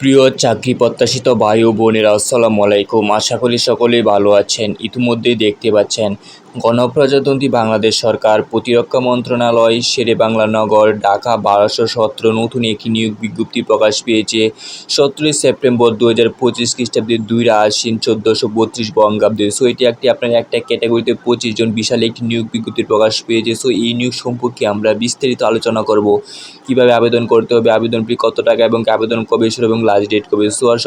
প্রিয় চাকরি প্রত্যাশিত ভাই ও বোনেরা, আসসালামু আলাইকুম। আশা করি সকলেই ভালো আছেন। ইতিমধ্যেই দেখতে পাচ্ছেন গণপ্রজাতন্ত্রী বাংলাদেশ সরকার, প্রতিরক্ষা মন্ত্রণালয়, শেরেবাংলা নগর, ঢাকা 1217 নতুন একটি নিয়োগ বিজ্ঞপ্তি প্রকাশ পেয়েছে। 17 সেপ্টেম্বর 2025 খ্রিস্টাব্দের 2 আশ্বিন 1432 বঙ্গাব্দে। সো এটি আপনার একটা ক্যাটাগরিতে 25 জন, বিশাল একটি নিয়োগ বিজ্ঞপ্তি প্রকাশ পেয়েছে। সো এই নিয়োগ সম্পর্কে আমরা বিস্তারিত আলোচনা করব। কীভাবে আবেদন করতে হবে, আবেদন ফি কত টাকা এবং আবেদন কবে শুরু এবং লাস্ট ডেট কবে। সো আর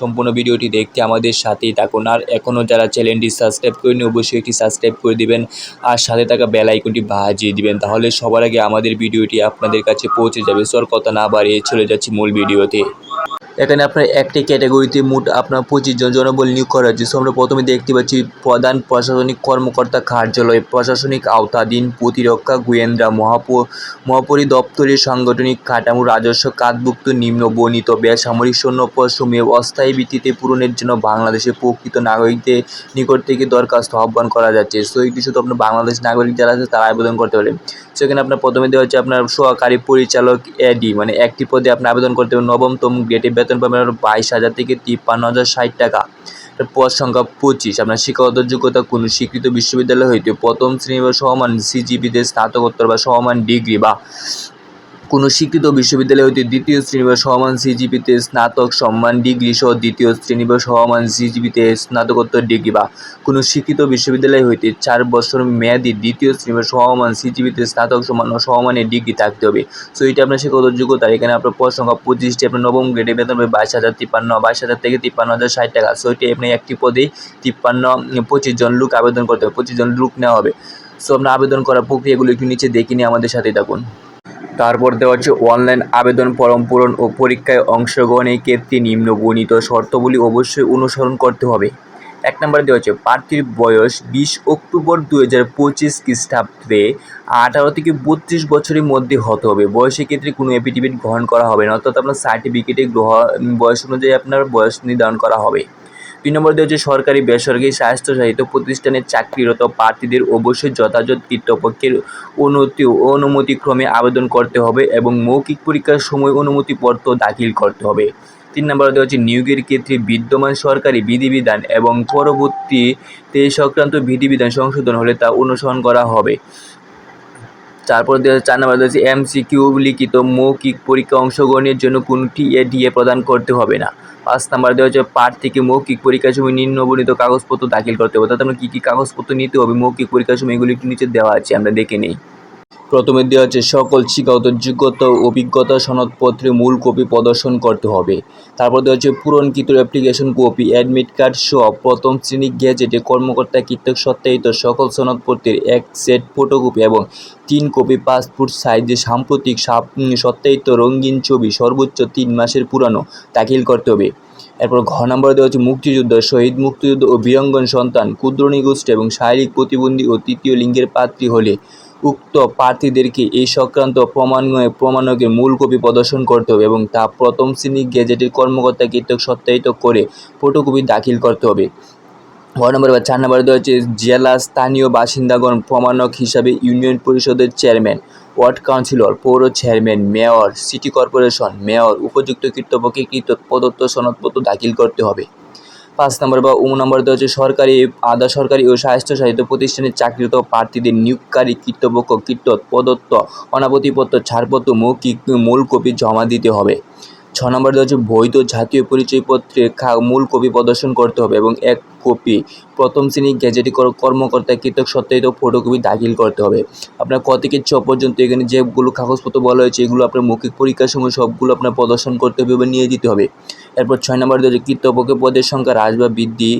সম্পূর্ণ ভিডিওটি দেখতে আমাদের সাথেই থাকুন। আর এখনও যারা চ্যানেলটি সাবস্ক্রাইব করেনি অবশ্যই একটি সাবস্ক্রাইব করে দিবেন আর সাথে থাকা বেল আইকনটি বাজিয়ে দিবেন, তাহলে সবার আগে আমাদের ভিডিওটি আপনাদের কাছে পৌঁছে যাবে। সো আর কথা না বাড়িয়ে চলে যাচ্ছি মূল ভিডিওতে। এখানে আপনার একটি ক্যাটাগরিতে মোট আপনার 25 জন জনবল নিয়োগ করা হয়েছে। সো আমরা প্রথমে দেখতে পাচ্ছি প্রধান প্রশাসনিক কর্মকর্তা কার্যালয়, প্রশাসনিক আওতাধীন প্রতিরক্ষা গোয়েন্দা মহাপরিদপ্তরের সাংগঠনিক কাঠামো, রাজস্ব খাতভুক্ত নিম্ন বর্ণিত বেসামরিক সৈন্যপদসমূহে অস্থায়ী ভিত্তিতে পূরণের জন্য বাংলাদেশের প্রকৃত নাগরিকদের নিকট থেকে দরখাস্ত আহ্বান করা যাচ্ছে। সো এটি শুধু আপনার বাংলাদেশ নাগরিক যারা আছে তারা আবেদন করতে পারে। সেখানে আপনার প্রথমে দেওয়া হচ্ছে আপনার সহকারী পরিচালক এডি, মানে একটি পদে আপনি আবেদন করতে হবে। নবমতম গ্রেডে বেতন পাবেন 22,000 থেকে 53,060 টাকা। পদ সংখ্যা 25। আপনার শিক্ষাগত যোগ্যতা কোনো স্বীকৃত বিশ্ববিদ্যালয় হইতে প্রথম শ্রেণী বা সমমান সিজিপিতে স্নাতকোত্তর বা সমমান ডিগ্রি বা কোনো স্বীকৃত বিশ্ববিদ্যালয় হইতে দ্বিতীয় শ্রেণী বা সমমান সিজিপিতে স্নাতক সম্মান ডিগ্রি সহ দ্বিতীয় শ্রেণী বা সমমান সিজিপিতে স্নাতকোত্তর ডিগ্রি বা কোনো স্বীকৃত বিশ্ববিদ্যালয় হইতে 4 বছর মেয়াদী দ্বিতীয় শ্রেণী বা সমমান সিজিপিতে স্নাতক সমান ও সমমানের ডিগ্রি থাকতে হবে। সো এটা আপনার শিক্ষাগত যোগ্যতা। এখানে আপনার পদ সংখ্যা 25টি। আপনার নবম গ্রেডে বেতন হবে 22,000 থেকে 53,060 টাকা। সো এটি আপনি একটি পদেই 25 জন লোক আবেদন করতে হবে, 25 জন লোক নেওয়া হবে। সো আপনার আবেদন করার প্রক্রিয়াগুলো একটু নিচে দেখে নিয়ে আমাদের সাথেই থাকুন। তারপর দেওয়া হচ্ছে অনলাইন আবেদন ফরম পূরণ ও পরীক্ষায় অংশগ্রহণের ক্ষেত্রে নিম্নবর্ণিত শর্তাবলী অবশ্যই অনুসরণ করতে হবে। 1 নম্বরে দেওয়া হচ্ছে প্রার্থীর বয়স 20 অক্টোবর 2025 খ্রিস্টাব্দে 18 থেকে 32 বছরের মধ্যে হতে হবে। বয়সের ক্ষেত্রে কোনো এফিডেভিট গ্রহণ করা হবে না, অর্থাৎ আপনার সার্টিফিকেটে বয়স অনুযায়ী আপনার বয়স নির্ধারণ করা হবে। 2 নম্বর দেওয়া হচ্ছে সরকারি বেসরকারি স্বায়ত্তশাসিত প্রতিষ্ঠানে চাকরিরত প্রার্থীদের অবশ্যই যথাযথ কর্তৃপক্ষের অনুমতিক্রমে আবেদন করতে হবে এবং মৌখিক পরীক্ষার সময় অনুমতিপত্র দাখিল করতে হবে। 3 নম্বরে দেওয়া হচ্ছে নিয়োগের ক্ষেত্রে বিদ্যমান সরকারি বিধিবিধান এবং পরবর্তীতে সংক্রান্ত বিধিবিধান সংশোধন হলে তা অনুসরণ করা হবে। তারপর 4 নম্বর দেওয়া হচ্ছে এমসিকিউ লিখিত মৌখিক পরীক্ষা অংশগ্রহণের জন্য কোনো টিএডিএ প্রদান করতে হবে না। 5 নম্বর দেওয়া হচ্ছে প্রার্থীকে মৌখিক পরীক্ষার সময় নিম্নবর্ণিত কাগজপত্র দাখিল করতে হবে। অর্থাৎ আমরা কী কী কাগজপত্র নিতে হবে মৌখিক পরীক্ষার সময়, এগুলি একটু নিচে দেওয়া আছে, আমরা দেখে নিই। প্রথমে দেওয়া হচ্ছে সকল শিক্ষাগত যোগ্যতা ও অভিজ্ঞতা সনদপত্রের মূল কপি প্রদর্শন করতে হবে। তারপর দেওয়া হচ্ছে পূরণকৃত অ্যাপ্লিকেশন কপি, অ্যাডমিট কার্ড সহ প্রথম শ্রেণী গেজেটে কর্মকর্তা কর্তৃক সত্যায়িত সকল সনদপত্রের 1 সেট ফটোকপি এবং 3 কপি পাসপোর্ট সাইজে সাম্প্রতিক সত্যায়িত রঙিন ছবি সর্বোচ্চ 3 মাসের পুরানো দাখিল করতে হবে। এরপর ঘ নম্বরে দেওয়া হচ্ছে মুক্তিযুদ্ধ, শহীদ মুক্তিযুদ্ধ ও বীরাঙ্গন সন্তান, ক্ষুদ্র নিগোষ্ঠী এবং শারীরিক প্রতিবন্ধী ও তৃতীয় লিঙ্গের প্রার্থী হলে উক্ত প্রার্থীদেরকে এই সংক্রান্ত প্রমাণকের মূল কপি প্রদর্শন করতে হবে এবং তা প্রথম শ্রেণী গেজেটের কর্মকর্তা কর্তৃক সত্যায়িত করে ফটোকপি দাখিল করতে হবে। 4 নম্বরে দেওয়া হচ্ছে জেলা স্থানীয় বাসিন্দাগণ প্রমাণক হিসাবে ইউনিয়ন পরিষদের চেয়ারম্যান, ওয়ার্ড কাউন্সিলর, পৌর chairman, mayor, city corporation mayor উপযুক্ত কর্তৃপক্ষে প্রদত্ত সনদপত্র দাখিল করতে হবে। 5 নম্বর বা নম্বর দেওয়া হচ্ছে সরকারি, আধা সরকারি ও স্বায়ত্তশাসিত প্রতিষ্ঠানে চাকরিরত প্রার্থীদের নিয়োগকারী কর্তৃপক্ষ কর্তৃক প্রদত্ত অনাপত্তিপত্র, ছাড়পত্র মৌখিক মূল কপি জমা দিতে হবে। 6 নম্বর দেওয়া হচ্ছে বৈধ জাতীয় পরিচয়পত্রের মূল কপি প্রদর্শন করতে হবে এবং 1 কপি প্রথম শ্রেণী গেজেটেড কর্মকর্তা কর্তৃক সত্যায়িত ফটোকপি দাখিল করতে হবে। আপনার ক থেকে ছ পর্যন্ত এখানে যেগুলো কাগজপত্র বলা হয়েছে এগুলো আপনার মৌখিক পরীক্ষার সময় সবগুলো আপনার প্রদর্শন করতে হবে বা নিয়ে দিতে হবে। এরপর 6 নম্বর দেওয়া হচ্ছে কর্তৃপক্ষের পদের সংখ্যা হ্রাস বা বৃদ্ধি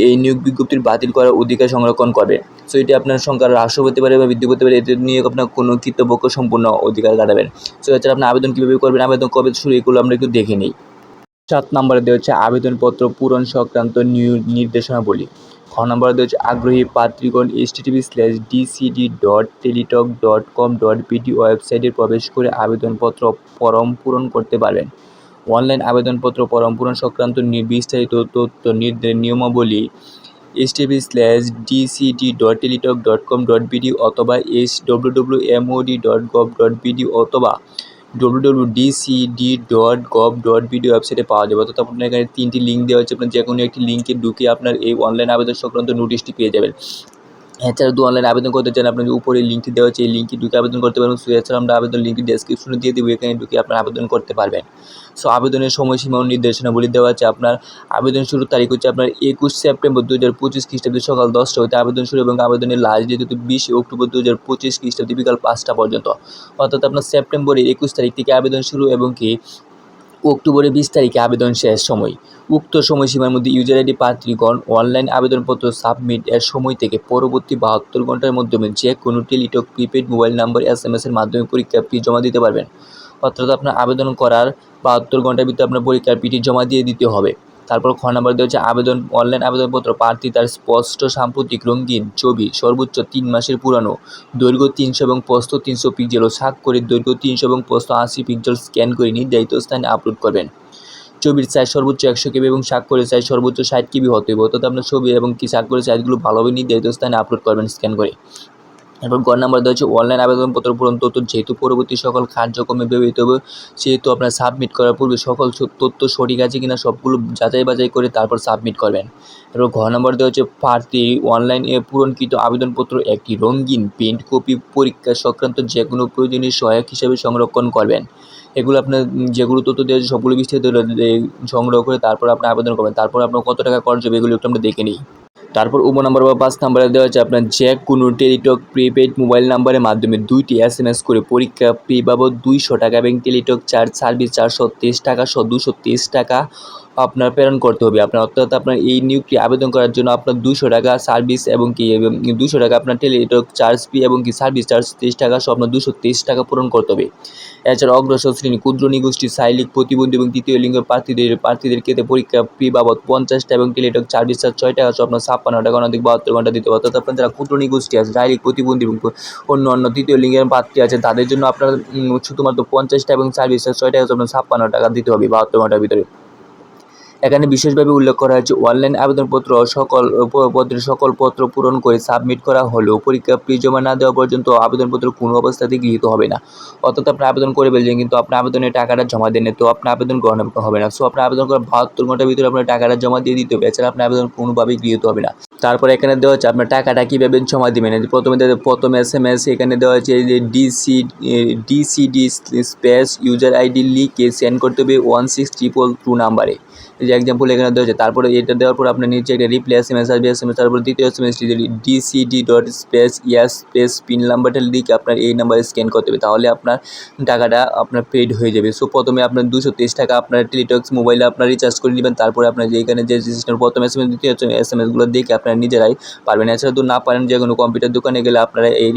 এই নিয়োগ বিজ্ঞপ্তির বাতিল করার অধিকার সংরক্ষণ করবে। সো এটি আপনার সংখ্যা হ্রাসও হতে পারে বা বৃদ্ধি করতে পারে, এতে নিয়ে আপনার কোনো কর্তৃপক্ষ সম্পূর্ণ অধিকার কাটাবেন। সো এছাড়া আপনি আবেদন কীভাবে করবেন, আবেদন কবে শুরু, এগুলো আমরা একটু দেখে নিই। 7 নম্বরে দেওয়া হচ্ছে আবেদনপত্র পূরণ সংক্রান্ত নির্দেশনাবলী। খ নম্বরে দেওয়া হচ্ছে আগ্রহী প্রার্থীগণ http://dcd.teletalk.com.bd ওয়েবসাইটে প্রবেশ করে আবেদনপত্র ফরম পূরণ করতে পারবেন। অনলাইন আবেদনপত্র ফরম পূরণ সংক্রান্ত বিস্তারিত তথ্য নিয়মাবলী http://dcd.teletalk.com.bd অথবা hwwmod.gov.bd অথবা www.dcd.gov.bd ওয়েবসাইটে পাওয়া যাবে। অর্থাৎ আপনার এখানে 3টি লিঙ্ক দেওয়া হচ্ছে, আপনার যে কোনো একটি লিঙ্কে ঢুকে আপনার এই অনলাইন আবেদন সংক্রান্ত নোটিশটি পেয়ে যাবেন। এছাড়া যদি অনলাইনে আবেদন করতে চান, আপনার উপরে লিঙ্কটি দেওয়া হচ্ছে, এই লিঙ্কে ঢুকে আবেদন করতে পারবেন। সো এছাড়া আমরা আবেদন লিঙ্কটি ডেসক্রিপশনে দিয়ে দেবো, এখানে ঢুকে আপনার আবেদন করতে পারবেন। সো আবেদনের সময়সীমা ও নির্দেশনাবলী দেওয়া আছে। আপনার আবেদন শুরুর তারিখ হচ্ছে আপনার 21 সেপ্টেম্বর 2025 খ্রিস্টাব্দে সকাল 10টা হতে আবেদন শুরু, এবং আবেদনের লাস্ট ডেট হচ্ছে 20 অক্টোবর 2025 খ্রিস্টাব্দে বিকাল 5টা পর্যন্ত। অর্থাৎ আপনার সেপ্টেম্বরের 21 তারিখ থেকে আবেদন শুরু এবং অক্টোবরের 20 তারিখে আবেদন শেষ সময়। উক্ত সময়সীমার মধ্যে ইউজার আইডি প্রার্থীগণ অনলাইন আবেদনপত্র সাবমিট এর সময় থেকে পরবর্তী 72 ঘন্টার মাধ্যমে যে কোনো Teletalk prepaid mobile number SMS এর মাধ্যমে পরীক্ষার ফি জমা দিতে পারবেন। অর্থাৎ আপনার আবেদন করার 72 ঘন্টার ভিতরে আপনার পরীক্ষার ফিটি জমা দিয়ে দিতে হবে। তারপর খ নাম্বার দেওয়া হচ্ছে অনলাইন আবেদনপত্র প্রার্থী তার স্পষ্ট সাম্প্রতিক রঙিন ছবি সর্বোচ্চ 3 মাসের পুরানো, দৈর্ঘ্য 300 এবং প্রস্থ 300 পিক্সেল ও স্বাক্ষরের দৈর্ঘ্য 300 এবং প্রস্থ 80 পিক্সেল স্ক্যান করে নির্ধারিত স্থানে আপলোড করবেন। ছবির সাইজ সর্বোচ্চ 100 KB এবং স্বাক্ষরের সাইজ সর্বোচ্চ 60 KB হতে হবে। অর্থাৎ আপনার ছবি এবং স্বাক্ষরের সাইজগুলো ভালোভাবে নির্ধারিত স্থানে আপলোড করবেন স্ক্যান করে। এরপর গ নাম্বার দেওয়া হচ্ছে অনলাইন আবেদনপত্র পূরণ তথ্য যেহেতু পরবর্তী সকল কার্যক্রমে ব্যবহৃত হবে, সেহেতু আপনার সাবমিট করার পূর্বে সকল তথ্য সঠিক আছে কিনা সবগুলো যাচাই বাছাই করে তারপর সাবমিট করবেন। এরপর ঘ নম্বর দেওয়া হচ্ছে প্রার্থী অনলাইনে পূরণকৃত আবেদনপত্র একটি রঙিন প্রিন্ট কপি পরীক্ষা সংক্রান্ত যে কোনো প্রয়োজনীয় সহায়ক হিসেবে সংরক্ষণ করবেন। এগুলো আপনার যেগুলো তথ্য দেওয়া হচ্ছে সবগুলো বিস্তারিত সংগ্রহ করে তারপর আপনি আবেদন করবেন। তারপর আপনার কত টাকা খরচ হবে এগুলো একটু আমরা দেখে নিই। তারপর নম্বর বা 5 নম্বরে দেওয়া হচ্ছে আপনার যে কোনো টেলিটক প্রিপেড মোবাইল নাম্বারের মাধ্যমে 2টি SMS করে পরীক্ষা ফি বাবদ 200 টাকা এবং টেলিটক সার্ভিস চার্জ 30 টাকা সহ 230 টাকা আপনার প্রেরণ করতে হবে। অর্থাৎ আপনার এই নিয়োগটি আবেদন করার জন্য আপনার 200 টাকা সার্ভিস এবং 200 টাকা আপনার টেলিটক চার্জ ফি এবং সার্ভিস চার্জ 30 টাকা সহ আপনার 230 টাকা পূরণ করতে হবে। এছাড়া অগ্রসর শ্রেণী, ক্ষুদ্র নিগোষ্ঠী, শারীরিক প্রতিবন্ধী এবং তৃতীয় লিঙ্গের প্রার্থীদের ক্ষেত্রে পরীক্ষা ফি বাবদ 50 টাকা এবং টেলিটক সার্ভিস চার্জ 6 টাকা সহ আপনার 56 টাকা অনধিক 72 ঘন্টা দিতে হবে। অর্থাৎ আপনার যারা ক্ষুদ্র নিগোষ্ঠী আছে, শারীরিক প্রতিবন্ধী এবং অন্য তৃতীয় লিঙ্গের প্রার্থী আছে, তাদের জন্য আপনার শুধুমাত্র 50 টাকা এবং সার্ভিস চার্জ 6 টাকা আপনার 56 টাকা দিতে হবে 72 ঘন্টার ভিতরে। এখানে বিশেষভাবে উল্লেখ করা হয়েছে অনলাইন আবেদনপত্র সকল পত্র পূরণ করে সাবমিট করা হলেও পরীক্ষা ফি জমা না দেওয়া পর্যন্ত আবেদনপত্র কোনো অবস্থাতেই গৃহীত হবে না। অর্থাৎ আপনি আবেদন করে ফেলছেন কিন্তু আপনার আবেদনের টাকাটা জমা দেন, তো আপনার আবেদন গ্রহণ হবে না। সো আপনার আবেদন করার 72 ঘন্টার ভিতরে আপনার টাকাটা জমা দিয়ে দিতে হবে, এছাড়া আপনার আবেদন কোনোভাবেই গৃহীত হবে না। তারপর এখানে দেওয়া হচ্ছে আপনার টাকাটা কীভাবে জমা দেবেন। প্রথম SMS এখানে দেওয়া হচ্ছে যে ডিসিডি স্পেস ইউজার আইডি লিখে সেন্ড করতে হবে 16222 নাম্বারে। এই যে এক্সাম্পল এখানে দেওয়া হচ্ছে। তারপরে এটা দেওয়ার পর আপনার নিচে একটা রিপ্লাই SMS আসবে, তারপর দ্বিতীয় SMS DCD.space পিন নাম্বারটা লিখে আপনার এই নাম্বারে স্ক্যান করতে হবে, তাহলে আপনার টাকাটা আপনার পেড হয়ে যাবে। সো প্রথমে আপনার 230 টাকা আপনার টেলিটক্স মোবাইলে আপনার রিচার্জ করে নেবেন। তারপরে আপনার যে এখানে যে সিস্টেম প্রথম SMS দ্বিতীয় SMS-গুলো দেখে আপনারা নিজেরাই পারবেন। এছাড়া যদি না পারেন যে কোনো কম্পিউটার দোকানে গেলে আপনারা এই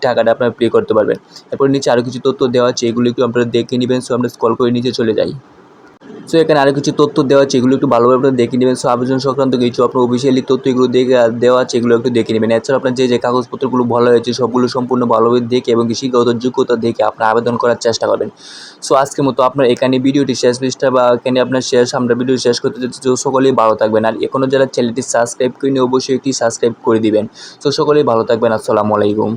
টাকাটা আপনারা পে করতে পারবেন। এরপর নিচে আরও কিছু তথ্য দেওয়া আছে, এগুলো একটু আপনারা দেখে নেবেন। সো আমরা স্ক্রল করে নিচে চলে যাই। সো এখানে আরও কিছু তথ্য দেওয়া আছে, এগুলো একটু ভালোভাবে আপনারা দেখে নেবেন। সো আবেদন সংক্রান্ত কিছু আপনার অফিসিয়ালি তথ্য এগুলো দেখে দেওয়া আছে, এগুলো একটু দেখে নেবেন। এছাড়া আপনার যে কাগজপত্রগুলো ভালো হয়েছে সবগুলো সম্পূর্ণ ভালোভাবে দেখে এবং শিক্ষাগত যোগ্যতা দেখে আপনার আবেদন করার চেষ্টা করবেন। সো আজকের মতো আপনার এখানে ভিডিওটি শেষ পৃষ্ঠা বা এখানে আপনার আমরা ভিডিও শেষ করতে যাচ্ছি। তো সকলেই ভালো থাকবেন, আর এখনও যারা চ্যানেলটি সাবস্ক্রাইব করেনি অবশ্যই একটি সাবস্ক্রাইব করে দিবেন। সো সকলেই ভালো থাকবেন। আসসালামু আলাইকুম।